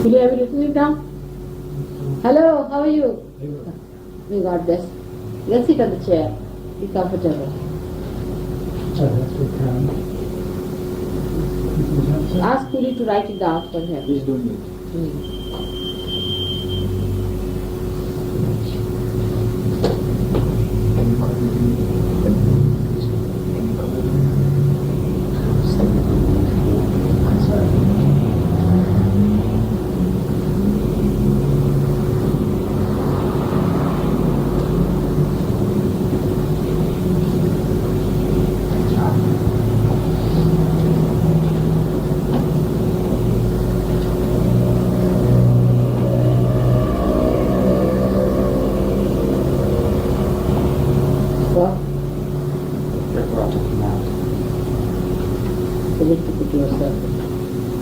Will you have written it down? Hello, how are you? May God bless. Let's sit on the chair. Be comfortable. Ask Puri to write it down for him. He's doing it.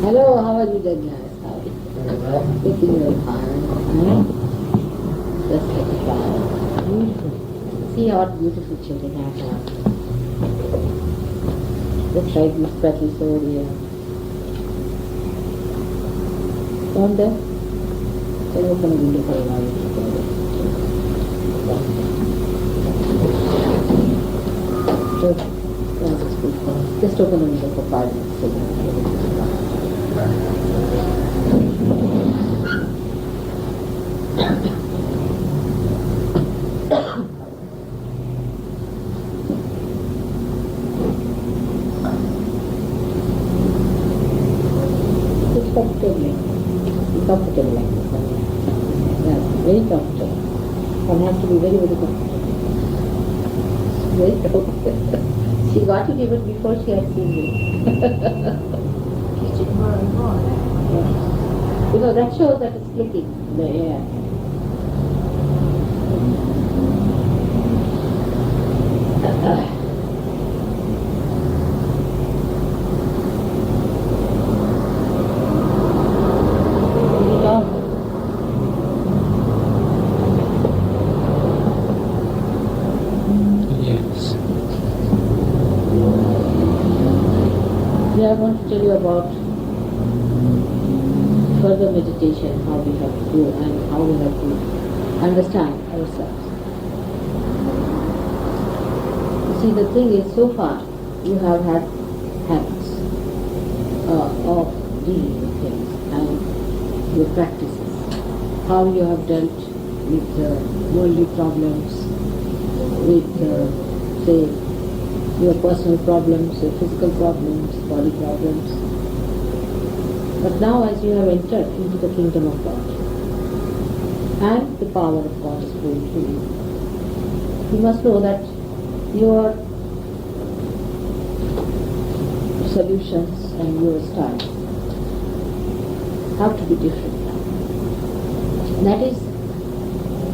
Hello, how are you doing, guys? How are you? Looking very fine. Just like a flower. Beautiful. See what beautiful children I have. Just like these petals over here. Down there? Can you open the window for a while? Just open the window for 5 minutes. It's comfortable like this. Yeah, very comfortable. One has to be very, very comfortable. Very comfortable. She got it even before she had seen me. Yeah. You know, that shows that it's clicking in the air. I want to tell you about further meditation, how we have to do and how we have to understand ourselves. You see, the thing is, so far you have had habits of dealing with things and your practices, how you have dealt with worldly problems, with, say, your personal problems, your physical problems, body problems. But now as you have entered into the kingdom of God and the power of God is flowing through you, you must know that your solutions and your style have to be different now. That is,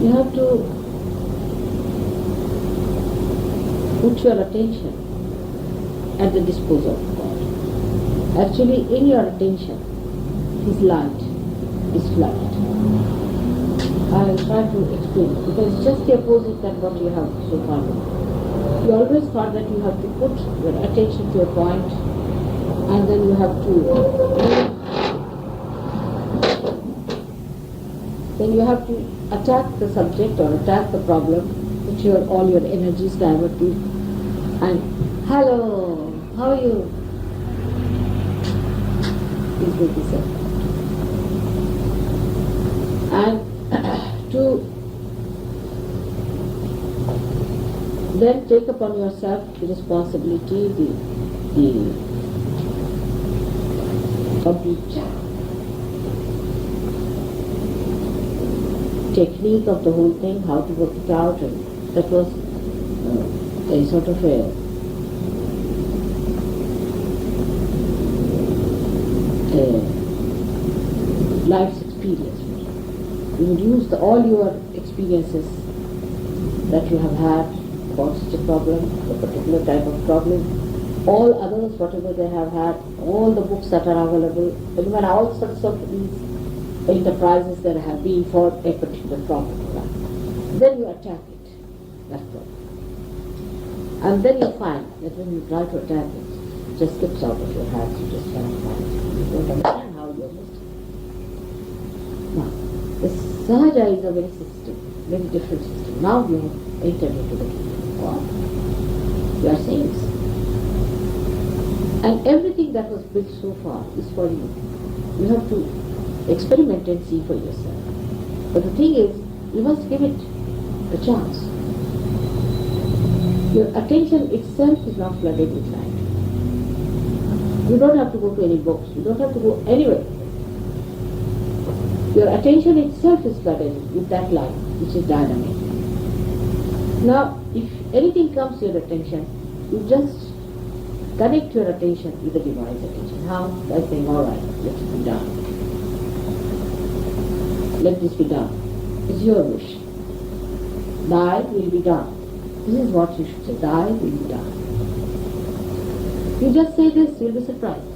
you have to put your attention at the disposal of God. Actually, in your attention, His light is flooded. I will try to explain it because it's just the opposite than what you have so far done. You always thought that you have to put your attention to a point and then you have to attack the subject or attack the problem which all your energies divert to. And hello, how are you? Please make yourself. And to then take upon yourself the responsibility, the complete technique of the whole thing, how to work it out, and that was a sort of a life's experience. You would use all your experiences that you have had about such a problem, a particular type of problem, all others, whatever they have had, all the books that are available, even all sorts of these enterprises that have been for a particular problem. Then you attack it, that problem. And then you find that when you try to attack it, it just slips out of your hands, you just cannot find it. You don't understand how you have missed it. Sahaja is a very system, very different system. Now you have entered into the kingdom of God. You are saints. And everything that was built so far is for you. You have to experiment and see for yourself. But the thing is, you must give it a chance. Your attention itself is not flooded with light. You don't have to go to any books. You don't have to go anywhere. Your attention itself is flooded with that light, which is dynamic. Now, if anything comes to your attention, you just connect your attention with the divine's attention. How? By saying, all right, let it be done. Let this be done. It's your wish. Thy will be done. This is what you should say. Thy will be done. You just say this, you'll be surprised.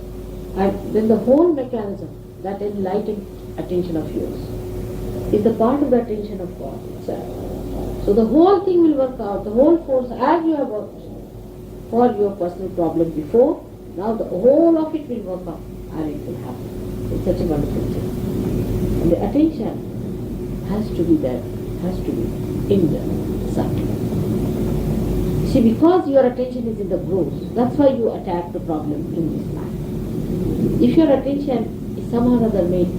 And then the whole mechanism, that enlightened attention of yours, is the part of the attention of God itself. So the whole thing will work out, the whole force, as you have worked for your personal problem before, now the whole of it will work out and it will happen. It's such a wonderful thing. And the attention has to be there, has to be in the subtle. See, because your attention is in the gross, that's why you attack the problem in this life. If your attention is somehow or other made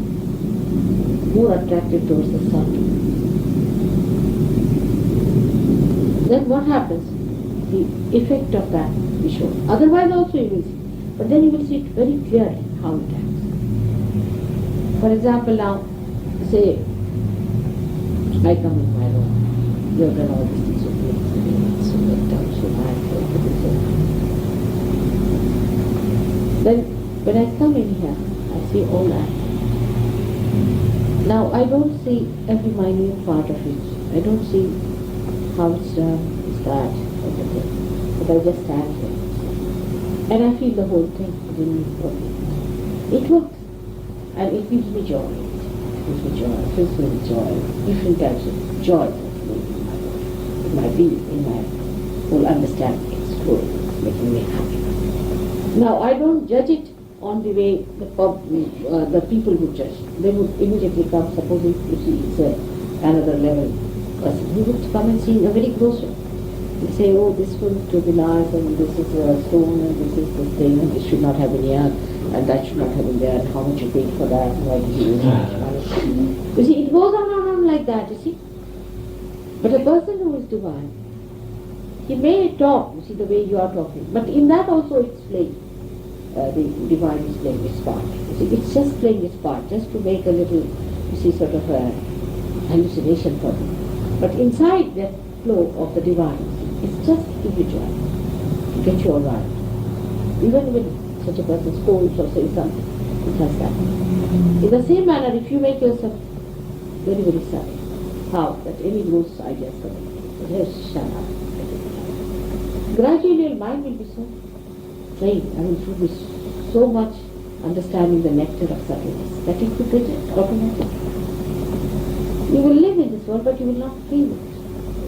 more attractive towards the subtle, then what happens? The effect of that is shown. Otherwise also you will see. But then you will see it very clearly how it acts. For example, now, say, I come in my room. You have done all these things so beautifully, so well, so mindful, so. Then, when I come in here, I see all that. Now, I don't see every minute part of it. I don't see how it's done, it's that, everything. But I just stand here. And I feel the whole thing within me working. It works. And it gives me joy. It gives me joy. It fills me with joy. Different types of joy in my being, in my whole understanding. It's good. It's making me happy. Now, I don't judge it on the way the people would judge. They would immediately come, supposing you see it's another level person. He would come and see in a very gross way. They say, oh, this will to be nice, and this is a stone, and this is the thing, and this should not have been here, and that should not have been there, and how much you paid for that, and why did you use so much money? You see, it goes on like that, you see. But a person who is divine, he may talk, you see, the way you are talking, but in that also it's playing. The divine is playing its part. You see, it's just playing its part, just to make a little, you see, sort of a hallucination for you. But inside that flow of the divine, it's just to give you joy, to get you all right. Even when such a person scolds or says something, it has that. In the same manner, if you make yourself very, very subtle, how? That any gross ideas come in. Just shut up. Gradually your mind will be so trained, it will be so much understanding the nectar of subtleness that it will get it automatically. You will live in this world, but you will not feel it.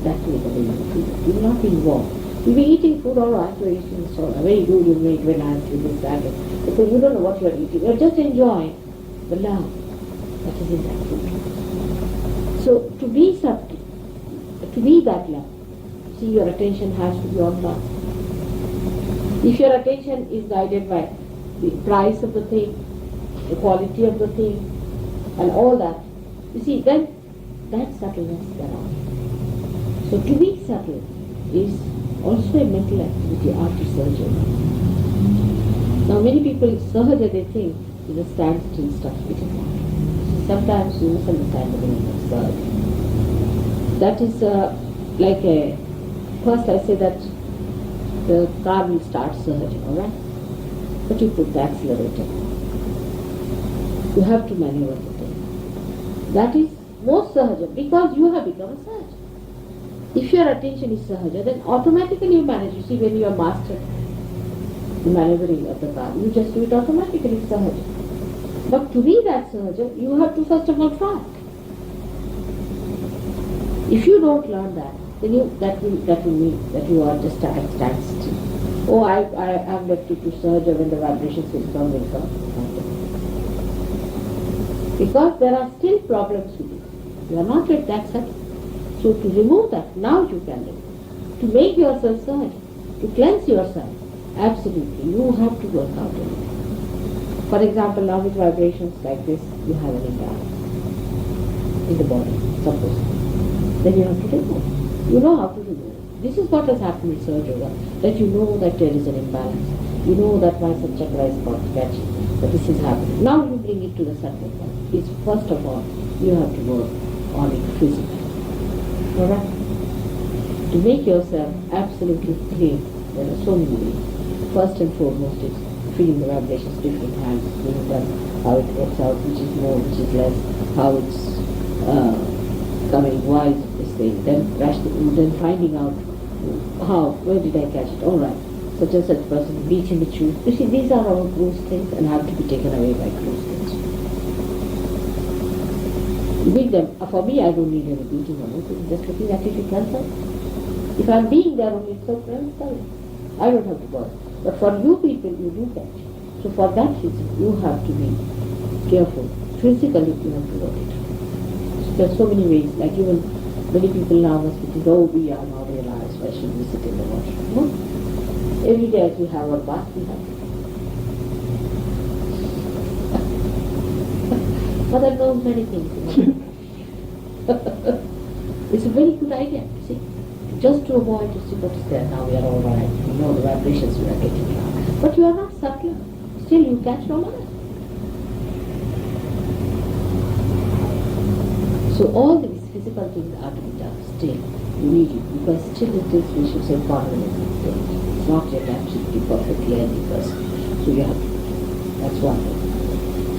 That way the way you feel it. You will not be involved. You will be eating food, all right, you are eating so very good, you made very nice with this, that, because you don't know what you are eating. You are just enjoying the love that is in that food. So to be subtle, to be that love, see, your attention has to be on love. If your attention is guided by the price of the thing, the quality of the thing, and all that, you see, then that subtleness thereof. So to be subtle is also a mental activity after surgery. Now many people, sahaja, they think is a standstill stuff. It is not. Sometimes you misunderstand the meaning of sahaja. That is like a, first I say that the car will start sahaja, alright? But you put the accelerator. You have to maneuver the thing. That is most sahaja, because you have become a sahaja. If your attention is sahaja, then automatically you manage. You see, when you are master the maneuvering of the car, you just do it automatically, sahaja. But to be that sahaja, you have to first of all try. If you don't learn that, then that will mean that you are just at a standstill. Oh, I have left it to sahaja, when the vibrations will come. Because there are still problems with it. You are not yet that subtle. So to remove that, now you can remove. To make yourself subtle, to cleanse yourself, absolutely, you have to work out on it. For example, now with vibrations like this, you have an imbalance in the body, suppose. Then you have to remove. You know how to remove. This is what has happened with Surge Yoga, that you know that there is an imbalance. You know that my chakra is got catchy, that this is happening. Now you bring it to the subtle one. It's first of all, you have to work on it physically. Alright? To make yourself absolutely clean, there are so many ways. First and foremost is feeling the vibrations, different hands, feeling that how it works out, which is more, which is less, how it's coming, why is this thing, then finding out how, where did I catch it, alright, such and such person, beach in the shoes. You see, these are all gross things and have to be taken away by gross things. You make them, for me I don't need any beating or anything, just looking at it, it comes out. If I'm being there only, it's okay, I'm sorry. I don't have to bother. But for you people, you do catch. So for that reason, you have to be careful. Physically, you have to work it. So there are so many ways, like even many people now must be thinking, oh, we are now realized, why should we sit in the water? No. Every day as we have our bath, we have to. Mother knows many things. It's a very good idea, see. Just to avoid to see what is there. Now we are all right. We know the vibrations we are getting now. But you are not subtle. Still you catch no matter. So all these physical things are to be done. Still, you need it. Because still it is, we should say, permanent. It's not yet absolutely perfectly any person. So you have to. That's one thing.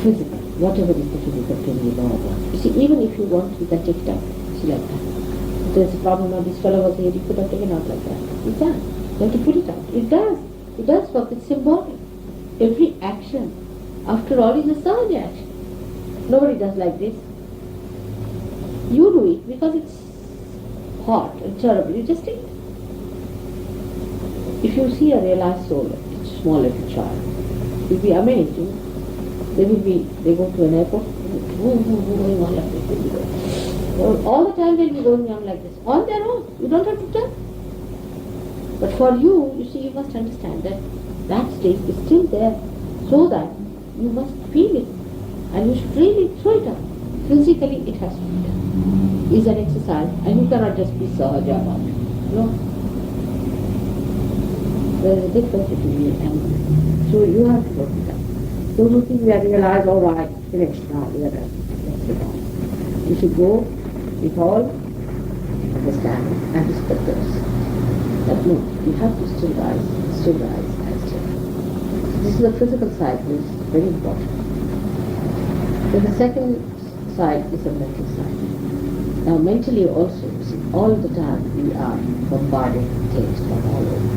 Physical. Whatever is the physical thing you know about. You see, even if you want, you can take it out. See like that. There's a problem now, this fellow was here, he could have taken out like that. You can. You have to put it out. It does. It does work. It's symbolic. Every action, after all, is a surge action. Nobody does like this. You do it because it's hot and terrible. You just do it. If you see a realized soul, a small little child, you'll be amazed. You know? They go to an airport, going on like this. All the time they'll be going on like this, on their own. You don't have to tell. But for you, you see, you must understand that that state is still there, so that you must feel it, and you should really throw it out. Physically, it has to be done. It's an exercise, and you cannot just be sahaja about it. No. There is a difference between it and so you have to work it out. Those who think we are realized, all right, finished now, we are done. Let's get on. You should go with all understanding and respect us. That no, you have to still rise, and still. This is the physical side, which is very important. Then the second side is the mental side. Now mentally also, see, all the time we are bombarded with things from all over.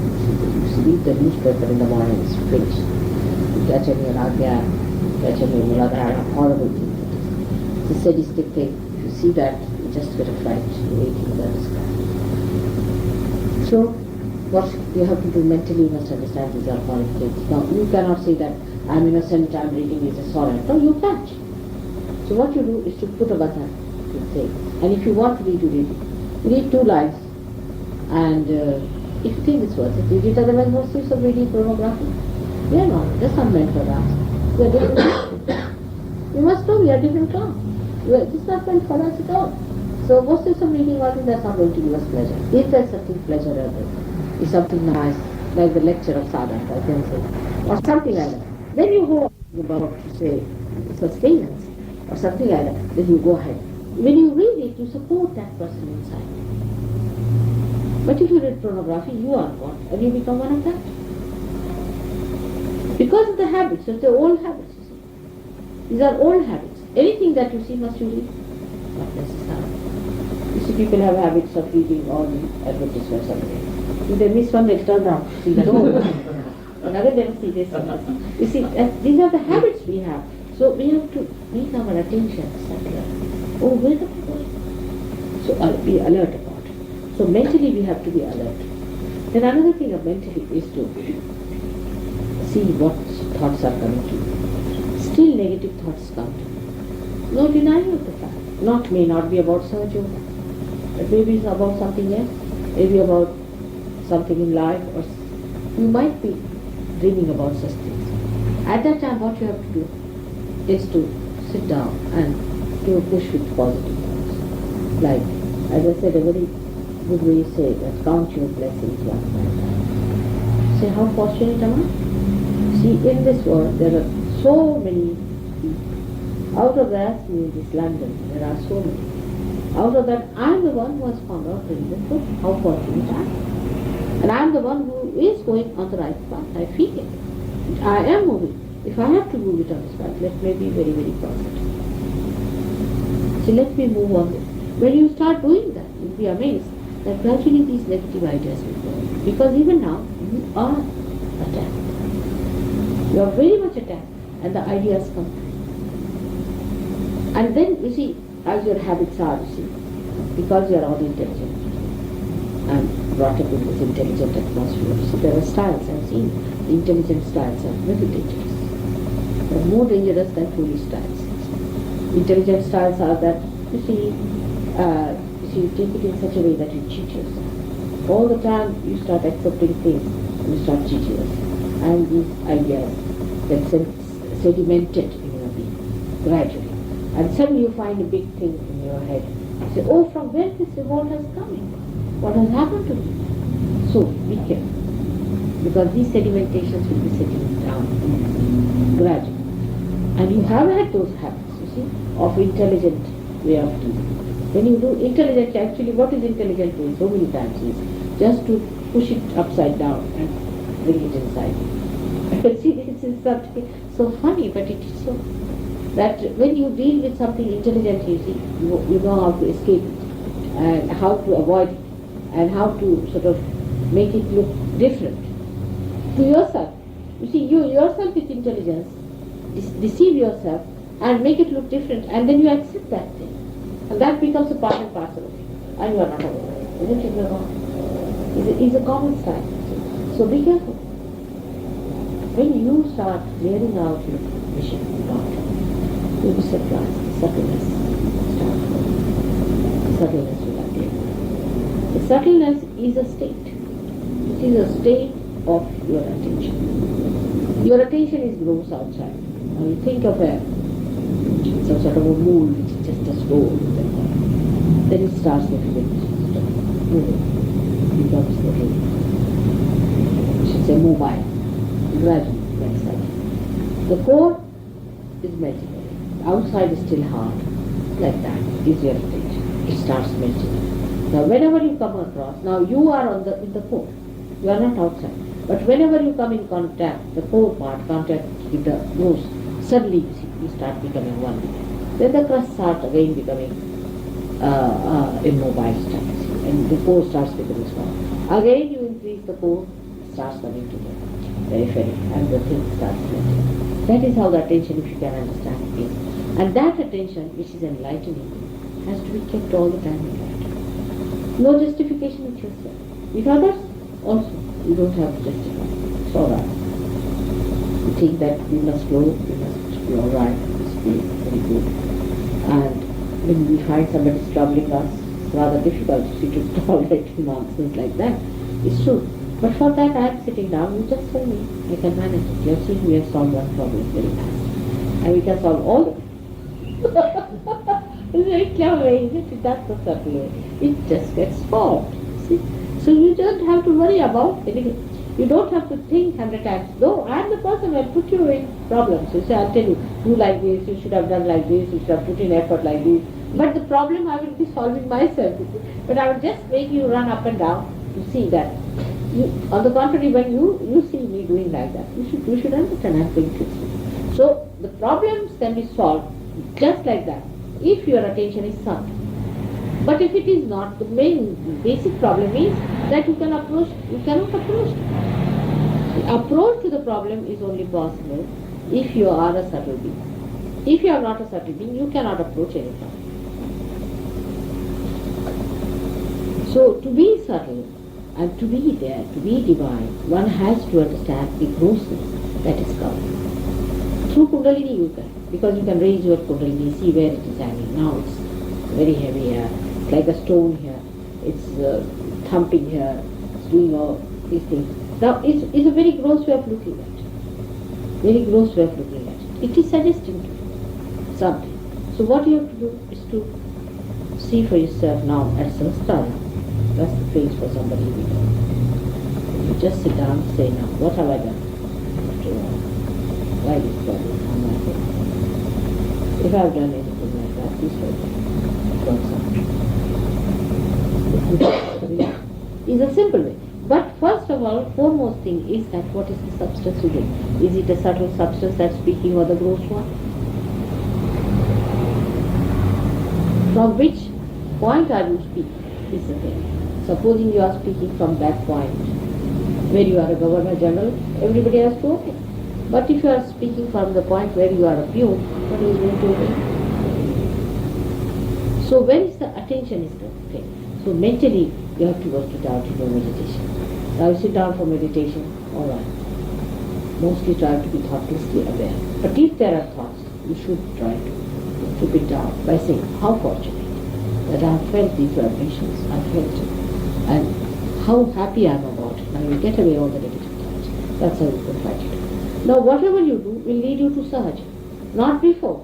You read the newspaper in the morning, it's finished. You catch any ragya, catch any muladhara, horrible things. It's a sadistic thing. If you see that, you just get a fright, waiting in the sky. So, what you have to do mentally, you must understand these are horrible things. Now, you cannot say that I'm innocent, I'm reading this is horrible. No, you catch. So what you do is to put a button to say. And if you want to read, you read it. You read 2 lines. And if you think it's worth it, read it. Otherwise, what's the use of reading pornography? We are not. That's not meant for us. We are different class. You must know we are different class. This is not meant for us at all. So what's the use of reading all this? That's not going to give us pleasure. If there's something pleasurable, is something nice, like the lecture of Sadhana, I can say, or something like that. Then you go about to say sustenance, or something like that, then you go ahead. When you read it, you support that person inside. But if you read pornography, you are one, and you become one of that. Because of the habits, of the old habits, you see. These are old habits. Anything that you see, must you read? Not necessarily. You see, people have habits of reading all the advertisements of the day. If they miss one, they turn around, see that, oh, another they see this and this. You see, these are the habits we have. So we have to make our attention centered. Oh, where am I going? So be alert about it. So mentally we have to be alert. Then another thing of mentally is to see what thoughts are coming to you. Still negative thoughts come to you. No denial of the fact. may not be about Sahaja Yoga. It may be about something else, maybe about something in life, or you might be dreaming about such things. At that time, what you have to do is to sit down and do a push with positive thoughts. Like, as I said, a very good way you say that count your blessings one by one. Say, how fortunate am I? See, in this world, there are so many people. Out of that, in this London, there are so many. Out of that, I am the one who has found out the truth, how fortunate I am. And I am the one who is going on the right path. I feel it. I am moving. If I have to move it on this path, let me be very, very positive. So let me move on. When you start doing that, you'll be amazed that gradually these negative ideas will go. Because even now, you are attacked. You are very much attacked, and the ideas come. And then, you see, as your habits are, you see, because you are all intelligent and brought up in this intelligent atmosphere, so there are styles. I've seen intelligent styles are very dangerous. They are more dangerous than foolish styles. Intelligent styles are that, you see, you take it in such a way that you cheat yourself. All the time you start accepting things and you start cheating yourself. And these ideas get sedimented in your being gradually. And suddenly you find a big thing in your head. You say, oh, from where this revolt has come in? What has happened to me? So be careful. Because these sedimentations will be settling down gradually. And you have had those habits, you see, of intelligent way of dealing. When you do intelligent, actually what is intelligent doing so many times is just to push it upside down and bring it inside. See, this is something so funny, but it is so. That when you deal with something intelligent, you see, you know how to escape it, and how to avoid it, and how to sort of make it look different to yourself. You see, you yourself with intelligence deceive yourself and make it look different, and then you accept that thing. And that becomes a part and parcel of you. And you are not aware. Isn't it wrong? It's a common sign. So be careful. When you start clearing out your vision about it, you'll be surprised. Subtleness starts flowing. Subtleness will appear. The subtleness is a state. It is a state of your attention. Your attention is gross outside. Now you think of some sort of a mold which is just a stone. Then it starts little bit moving. Becomes little, we should say mobile. Gradually, that's like. The core is melting away. The outside is still hard. Like that is your attention. It starts melting. Now whenever you come across, now you are in the core. You are not outside. But whenever you come in contact, the core part, contact with the nose, suddenly you see, you start becoming one with it. Then the crust starts again becoming immobile stuff, and the core starts becoming small. Again you increase the core, starts coming together, periphery, and the thing starts melting. That is how the attention, if you can understand it, is. And that attention, which is enlightening, has to be kept all the time enlightened. No justification with yourself. With others, also, you don't have to justify. It's all right. You think that we must grow, we must be all right, we must be very good. And when we find somebody troubling us, it's rather difficult to tolerate nonsense like that. It's true. But for that I am sitting down, you just tell me, I can manage it. You have seen we have solved one problem very fast. And we can solve all of it. It's very clever way, isn't it? That's the subtle way. It just gets solved. See? So you don't have to worry about anything. You don't have to think 100 times. Though I am the person who will put you in problems. You say, I'll tell you, do like this, you should have done like this, you should have put in effort like this. But the problem I will be solving myself. But I will just make you run up and down to see that. On the contrary, when you see me doing like that, you should understand I'm going to fix it. So the problems can be solved just like that if your attention is sunk. But if it is not, the main basic problem is that you cannot approach. The approach to the problem is only possible if you are a subtle being. If you are not a subtle being, you cannot approach any problem. So to be subtle and to be there, to be divine, one has to understand the grossness that is coming. Through Kundalini you can, because you can raise your Kundalini, see where it is hanging. Now it's very heavy here, it's like a stone here, it's thumping here, it's doing all these things. Now it's a very gross way of looking at it. Very gross way of looking at it. It is suggesting something. So what you have to do is to see for yourself now as samskara. That's the phrase for somebody who knows. You just sit down and say, now, what have I done? Why this problem? How am I doing? If I have done anything like that, please forgive me. It's a simple way. But first of all, foremost thing is that what is the substance within? Is it a subtle substance that's speaking or the gross one? From which point are you speaking? Is the thing. Supposing you are speaking from that point where you are a Governor General, everybody has to obey. But if you are speaking from the point where you are a peon, what is going to obey? So where is the attention is the thing. So mentally you have to work it out in your meditation. Now you sit down for meditation, alright. Mostly try to be thoughtlessly aware. But if there are thoughts, you should try to keep it down by saying, how fortunate that I have felt these vibrations, I felt it. And how happy I am about it. Now you get away all the negative thoughts. That's how you can fight it. Now whatever you do will lead you to sahaja, not before.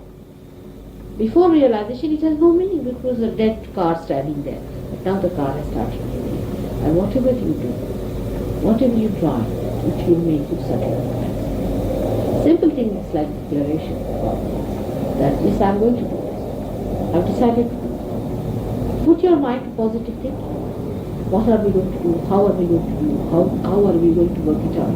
Before realization it has no meaning because a dead car standing there. But now the car has started moving. And whatever you do, whatever you try, it will make you subtle. Simple things like declaration that yes, I am going to do this. I have decided to do this. Put your mind to positive thinking. What are we going to do? How are we going to do? How are we going to work it out?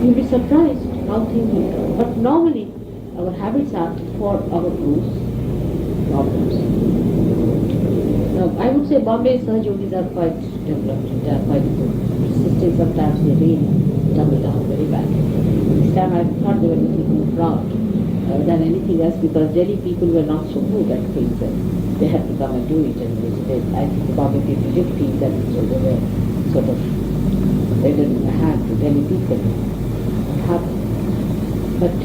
You'll be surprised how things will go. But normally, our habits are for our problems. Now, I would say Bombay Sahaja Yogis are quite developed. They are quite good. Persistent, sometimes they really tumble down very badly. This time I thought they were looking more proud than anything else because Delhi people were not so good at things. They had to come and do it, and I think the Bombay people did feel that, so they were sort of, they didn't have to Delhi people what happened. But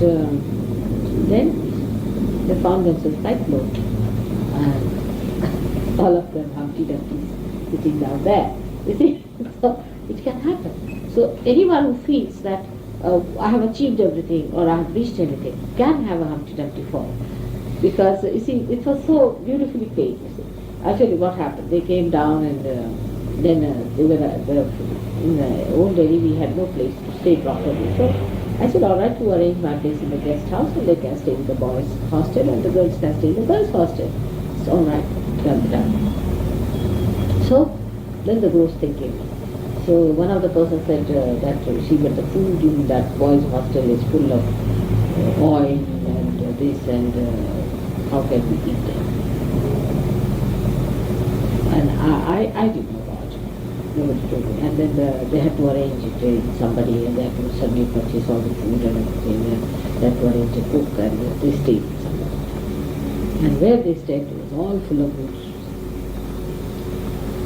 then they found themselves quite low, and all of them Humpty Dumpty sitting down there. You see, so it can happen. So anyone who feels that I have achieved everything or I have reached anything can have a Humpty Dumpty fall. Because, you see, it was so beautifully played, you see. I'll tell you what happened. They came down and then they were in the old Delhi we had no place to stay properly. So I said, all right, to arrange my place in the guest house and they can stay in the boys' hostel and the girls can stay in the girls' hostel. It's all right, can be done. So then the gross thing came. So one of the persons said that she but the food in that boys' hostel is full of oil and this and how can we eat them? And I didn't know about it. Nobody told me. And then they had to arrange it with somebody and they had to suddenly purchase all the food and everything. And they had to arrange a cook and they stayed with somebody. And where they stayed it was all full of roots.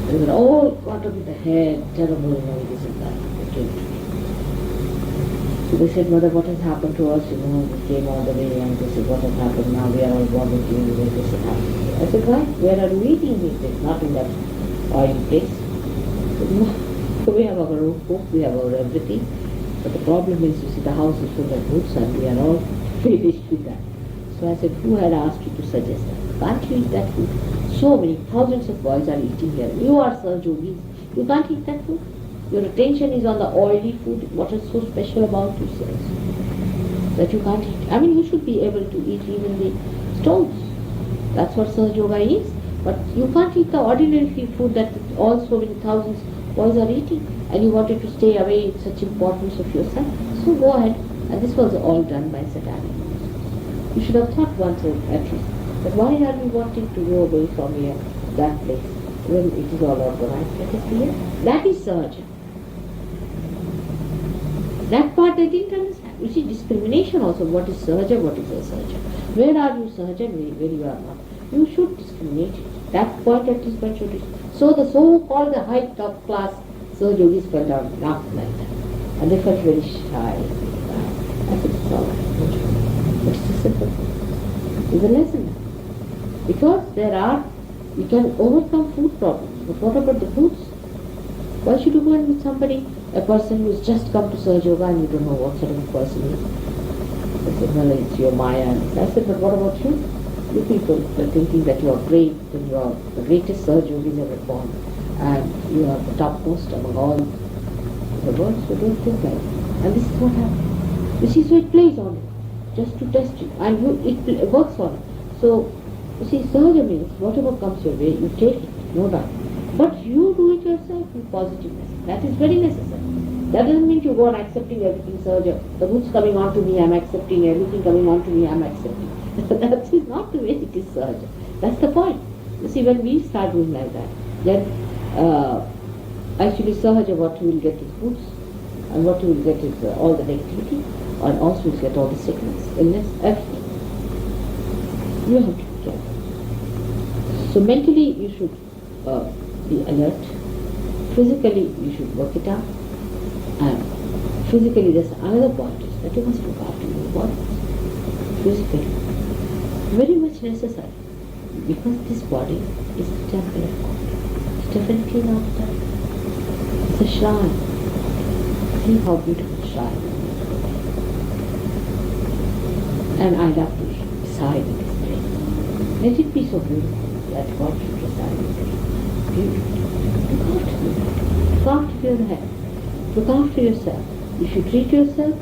They were all caught up in the head, terrible, this and that. They came to me. So they said, Mother, what has happened to us? We came all the way and this is what has happened. Now we are all vomiting, this has happened. I said, why? Where are you eating these things? Not in that oil place. So we have our own cook, we have our everything. But the problem is, you see, the house is full of roots and we are all finished with that. So I said, who had asked you to suggest that? Can't you eat that food? So many, thousands of boys are eating here. You are Sahaja Yogis. You can't eat that food. Your attention is on the oily food. What is so special about yourselves that you can't eat? I mean, you should be able to eat even the stones. That's what Sahaja Yoga is. But you can't eat the ordinary food that all so many thousands of boys are eating. And you wanted to stay away with such importance of yourself. So go ahead. And this was all done by satanic. You should have thought once at least. But why are we wanting to go away from here, that place, when it is all organized? Let us be here. That is Sahaja. That part I didn't understand. You see, discrimination also, what is Sahaja, what is Asahaja. Where are you Sahaja and where you are not. You should discriminate it. That point at least one should discriminate. So the so-called the high top class Sahaja Yogis fell down, laughed like that. And they felt very shy. I said, it's all right. But it's a simple thing. It's a lesson. Because there are You can overcome food problems, but what about the foods? Why should you go in with somebody, a person who has just come to Sahaja Yoga and you don't know what sort of a person he is? I said, well, it's your Maya. I said, but what about you? You people are thinking that you are great, and you are the greatest Sahaja Yogis ever born, and you are the topmost among all the world, so don't think like that. And this is what happens. You see, so it plays on it, just to test you, and it works on it. So, you see, Sahaja means whatever comes your way, you take it, no doubt. But you do it yourself with positiveness. That is very necessary. That doesn't mean you go on accepting everything, Sahaja. The goods coming on to me, I'm accepting. Everything coming on to me, I'm accepting. That is not the way it is, Sahaja. That's the point. You see, when we start doing like that, then actually Sahaja, what you will get is goods, and what you will get is all the negativity, and also you will get all the sickness, illness, everything. You have to be careful. So mentally you should be alert. Physically you should work it out. And physically there's another point is that you must look after your body. Physically. Very much necessary. Because this body is the temple of God. It's definitely not that. It's a shrine. See how beautiful shrine it is. And I love to reside in this place. Let it be so beautiful that God should reside in it. Beautiful. Look after your body. Look after your health. Look after yourself. If you treat yourself,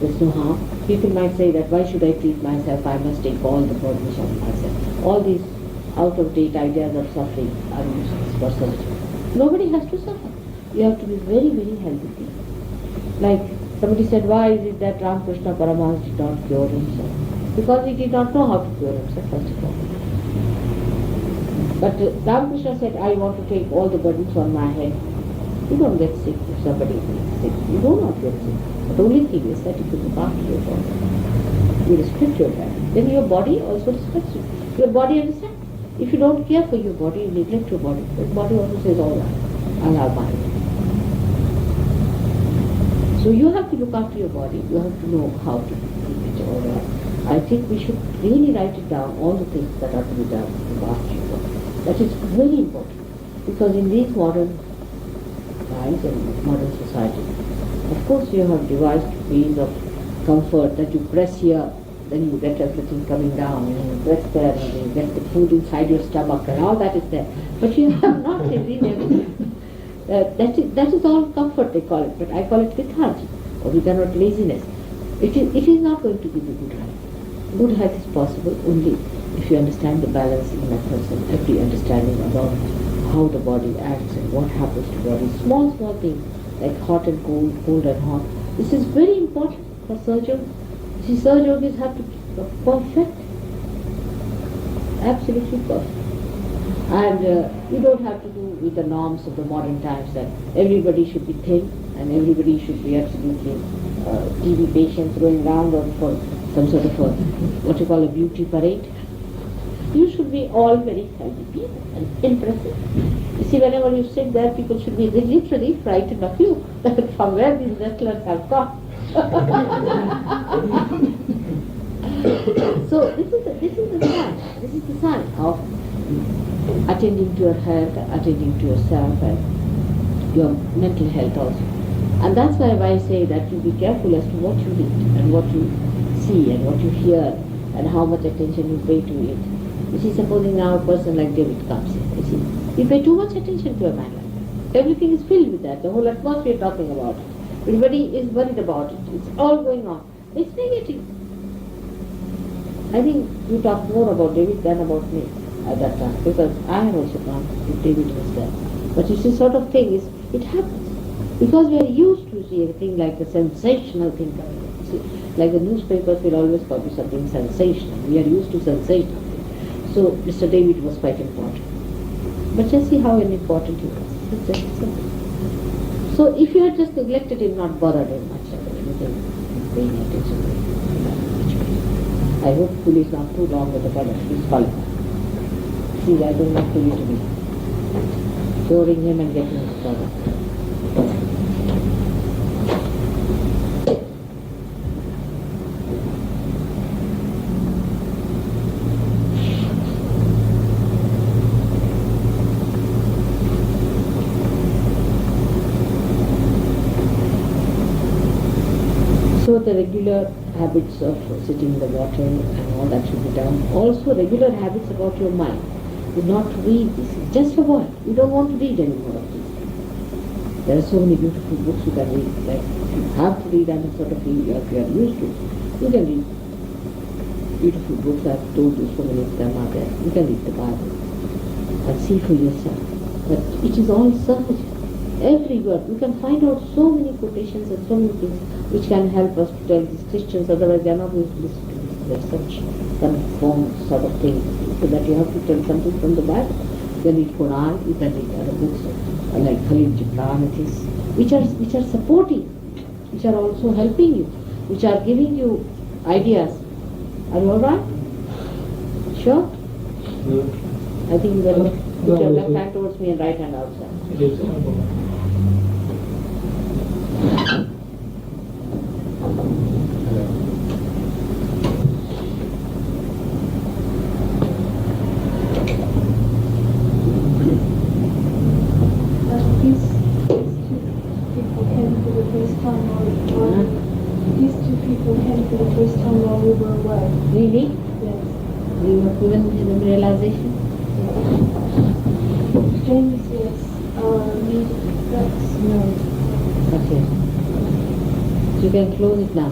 there's no harm. People might say that why should I treat myself? I must take all the burdens on myself. All these out-of-date ideas of suffering are useless for surgery. Nobody has to suffer. You have to be very, very healthy. Like somebody said, why is it that Ramakrishna Paramahansa did not cure himself? Because he did not know how to cure himself, first of all. But Ramakrishna said, I want to take all the burdens on my head. You don't get sick if somebody is sick. You do not get sick. But the only thing is that if you look after your body, you respect your body, then your body also respects you. Your body understands. If you don't care for your body, you neglect your body, the body also says, all right, I'll have mine. So you have to look after your body. You have to know how to keep it all right. I think we should really write it down, all the things that are to be done to look after your body. That is very important. Because in these modern times and modern society, of course you have devised ways of comfort that you press here, then you get everything coming down, and you press there, and you get the food inside your stomach, and all that is there. But you have not really everything. That is all comfort they call it, but I call it lethargy, or we cannot laziness. It is not going to give you good health. Good health is possible only if you understand the balance in a person, every understanding about how the body acts and what happens to the body. Small things like hot and cold, cold and hot. This is very important for surgeons. You see, surgeons have to be perfect, absolutely perfect. And you don't have to do with the norms of the modern times that everybody should be thin and everybody should be absolutely TB patients going around or for some sort of a, what you call a beauty parade. You should be all very healthy people and impressive. You see, whenever you sit there, people should be literally frightened of you, that from where these wrestlers have come. So this is the sign. This is the sign of attending to your health, attending to yourself and your mental health also. And that's why I say that you be careful as to what you eat and what you see and what you hear and how much attention you pay to it. You see, supposing now a person like David comes in, you see, you pay too much attention to a man like that. Everything is filled with that. The whole atmosphere talking about it. Everybody is worried about it. It's all going on. It's negative. I think you talk more about David than about me at that time, because I have also gone if David was there. But you see, sort of thing is, it happens. Because we are used to see a thing like a sensational thing coming in. See, like the newspapers will always publish something sensational. We are used to sensational things. So Mr. David was quite important. But just see how unimportant he was. It's just simple. So if you had just neglected him, not bothered him much about anything, paying attention to him, much better. I hope Kuli is not too long with the brother. He's qualified. See, I don't want Kuli to be curing him and getting his brother. the regular habits of sitting in the water and all that should be done. Also regular habits about your mind. Do not read this. Just avoid. You don't want to read any more of these things. There are so many beautiful books you can read. Like if you have to read and sort of feel like you are used to, you can read beautiful books. I've told you so many of them are there. You can read the Bible and see for yourself. But it is all surface. Every word. You can find out so many quotations and so many things which can help us to tell these Christians, otherwise they are not going to listen to this. They are such conformed sort of things. So that you have to tell something from the Bible. You can read Quran, you can read other books like Khalil Gibran, which are supporting, which are also helping you, which are giving you ideas. Are you alright? Sure? I think you better put your left hand towards me and right hand outside. These two people came for the first time while we were away. Really? Yes. You have given them realization? James, yes. Rex, no. Okay. So you can close it now.